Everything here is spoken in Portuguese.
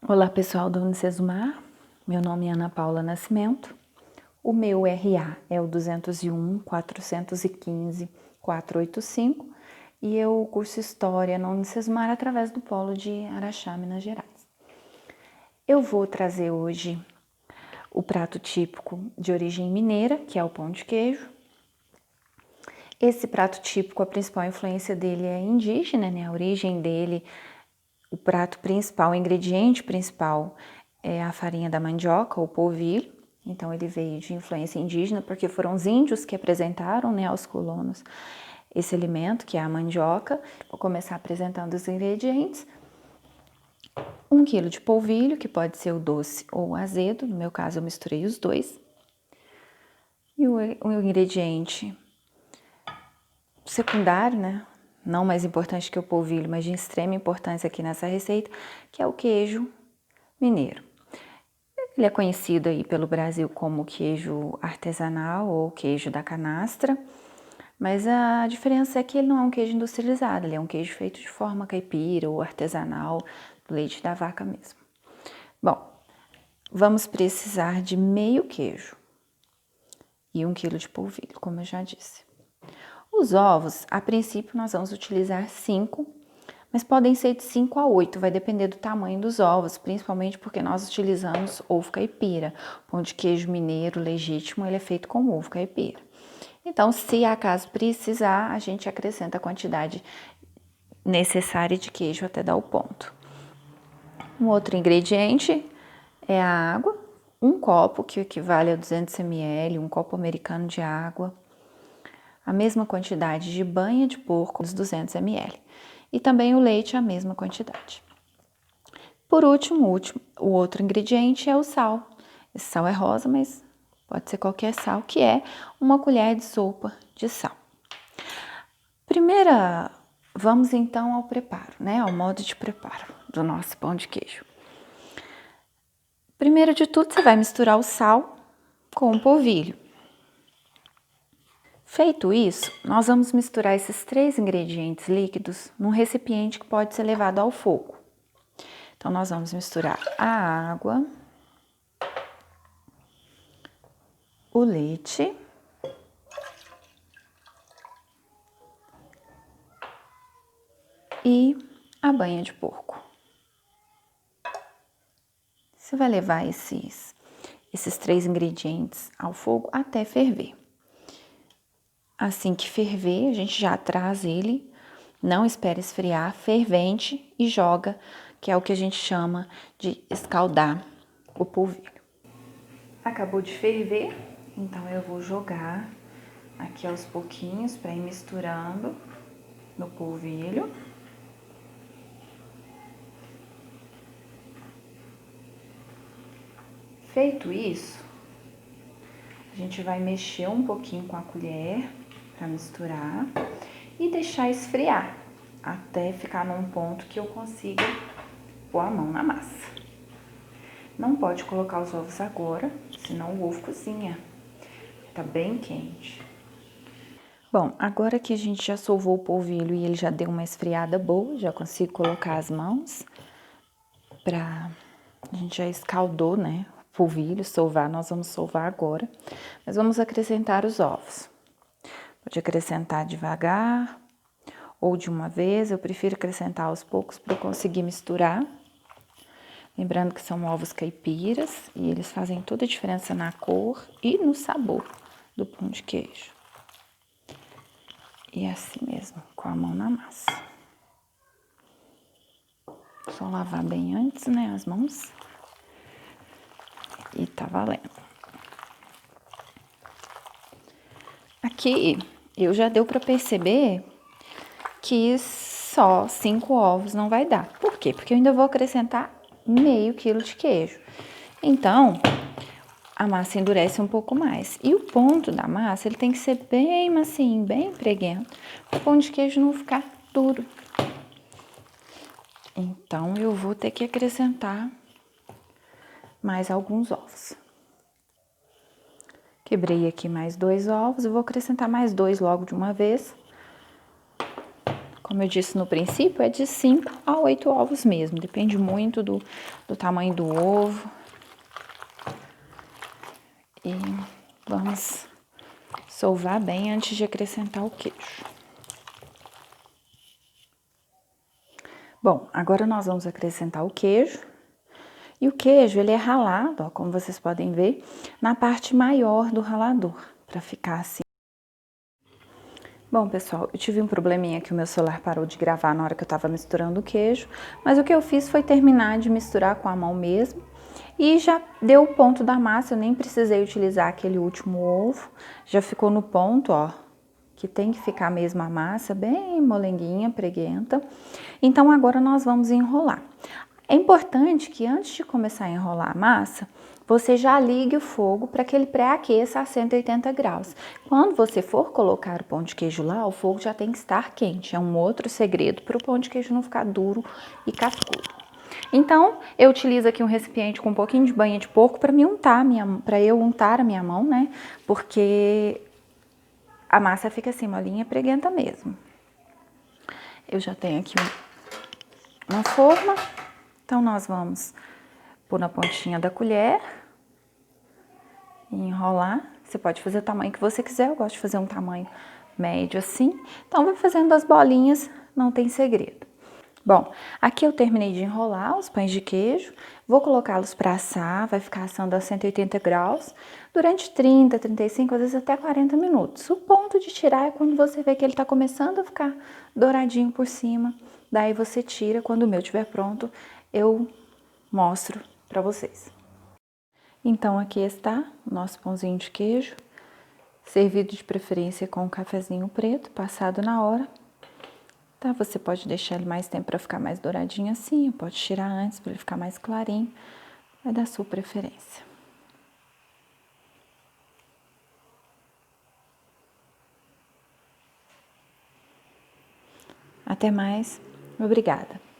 Olá pessoal do Unicesumar, meu nome é Ana Paula Nascimento, o meu RA é o 201 415 485 e eu curso História no Unicesumar através do Polo de Araxá, Minas Gerais. Eu vou trazer hoje o prato típico de origem mineira, que é o pão de queijo. Esse prato típico, a principal influência dele é indígena, né? A origem dele, o prato principal, o ingrediente principal é a farinha da mandioca, ou polvilho. Então ele veio de influência indígena, porque foram os índios que apresentaram, né, aos colonos esse alimento, que é a mandioca. Vou começar apresentando os ingredientes. 1 quilo de polvilho, que pode ser o doce ou o azedo, no meu caso eu misturei os dois. E o ingrediente secundário, né, não mais importante que o polvilho, mas de extrema importância aqui nessa receita, que é o queijo mineiro. Ele é conhecido aí pelo Brasil como queijo artesanal ou queijo da canastra, mas a diferença é que ele não é um queijo industrializado, ele é um queijo feito de forma caipira ou artesanal, do leite da vaca mesmo. Bom, vamos precisar de meio queijo e 1 quilo de polvilho, como eu já disse. Os ovos, a princípio nós vamos utilizar 5, mas podem ser de 5 a 8, vai depender do tamanho dos ovos, principalmente porque nós utilizamos ovo caipira. O pão de queijo mineiro legítimo, ele é feito com ovo caipira. Então, se acaso precisar, a gente acrescenta a quantidade necessária de queijo até dar o ponto. Um outro ingrediente é a água, 1 copo, que equivale a 200 ml, 1 copo americano de água. A mesma quantidade de banha de porco, uns 200 ml. E também o leite, a mesma quantidade. Por último, o outro ingrediente é o sal. Esse sal é rosa, mas pode ser qualquer sal, que é 1 colher de sopa de sal. Vamos então ao preparo, né? Ao modo de preparo do nosso pão de queijo. Primeiro de tudo, você vai misturar o sal com o polvilho. Feito isso, nós vamos misturar esses 3 ingredientes líquidos num recipiente que pode ser levado ao fogo. Então, nós vamos misturar a água, o leite e a banha de porco. Você vai levar esses 3 ingredientes ao fogo até ferver. Assim que ferver, a gente já traz ele, não espera esfriar, fervente e joga, que é o que a gente chama de escaldar o polvilho. Acabou de ferver, então eu vou jogar aqui aos pouquinhos para ir misturando no polvilho. Feito isso, a gente vai mexer um pouquinho com a colher para misturar e deixar esfriar até ficar num ponto que eu consiga pôr a mão na massa. Não pode colocar os ovos agora, senão o ovo cozinha. Tá bem quente. Bom, agora que a gente já sovou o polvilho e ele já deu uma esfriada boa, já consigo colocar as mãos a gente já escaldou, né? O polvilho, sovar, nós vamos sovar agora. Mas vamos acrescentar os ovos. Pode acrescentar devagar ou de uma vez, eu prefiro acrescentar aos poucos para eu conseguir misturar. Lembrando que são ovos caipiras e eles fazem toda a diferença na cor e no sabor do pão de queijo. E assim mesmo, com a mão na massa. Só lavar bem antes, né, as mãos. E tá valendo. Aqui, eu já deu pra perceber que só 5 ovos não vai dar. Por quê? Porque eu ainda vou acrescentar meio quilo de queijo. Então, a massa endurece um pouco mais. E o ponto da massa, ele tem que ser bem macio, bem preguento, para o pão de queijo não ficar duro. Então, eu vou ter que acrescentar mais alguns ovos. Quebrei aqui mais 2 ovos, eu vou acrescentar mais 2 logo de uma vez. como eu disse no princípio, é de 5 a 8 ovos mesmo. Depende muito do tamanho do ovo. E vamos sovar bem antes de acrescentar o queijo. Bom, agora nós vamos acrescentar o queijo. E o queijo, ele é ralado, ó, como vocês podem ver, na parte maior do ralador, para ficar assim. Bom, pessoal, eu tive um probleminha que o meu celular parou de gravar na hora que eu tava misturando o queijo, mas o que eu fiz foi terminar de misturar com a mão mesmo e já deu o ponto da massa, eu nem precisei utilizar aquele último ovo, já ficou no ponto, ó, que tem que ficar mesmo a massa bem molenguinha, preguenta. Então agora nós vamos enrolar. É importante que antes de começar a enrolar a massa, você já ligue o fogo para que ele pré-aqueça a 180 graus. Quando você for colocar o pão de queijo lá, o fogo já tem que estar quente. É um outro segredo para o pão de queijo não ficar duro e cascudo. Então, eu utilizo aqui um recipiente com um pouquinho de banha de porco para eu untar a minha mão, né? Porque a massa fica assim, molinha, preguenta mesmo. Eu já tenho aqui uma forma. Então, nós vamos pôr na pontinha da colher e enrolar. Você pode fazer o tamanho que você quiser, eu gosto de fazer um tamanho médio assim. Então, vai fazendo as bolinhas, não tem segredo. Bom, aqui eu terminei de enrolar os pães de queijo, vou colocá-los para assar, vai ficar assando a 180 graus durante 30, 35, às vezes até 40 minutos. O ponto de tirar é quando você vê que ele tá começando a ficar douradinho por cima, daí você tira, quando o meu estiver pronto, eu mostro para vocês. Então, aqui está o nosso pãozinho de queijo, servido de preferência com um cafezinho preto, passado na hora. Tá? Você pode deixar ele mais tempo para ficar mais douradinho assim, pode tirar antes para ele ficar mais clarinho, vai da sua preferência. Até mais, obrigada!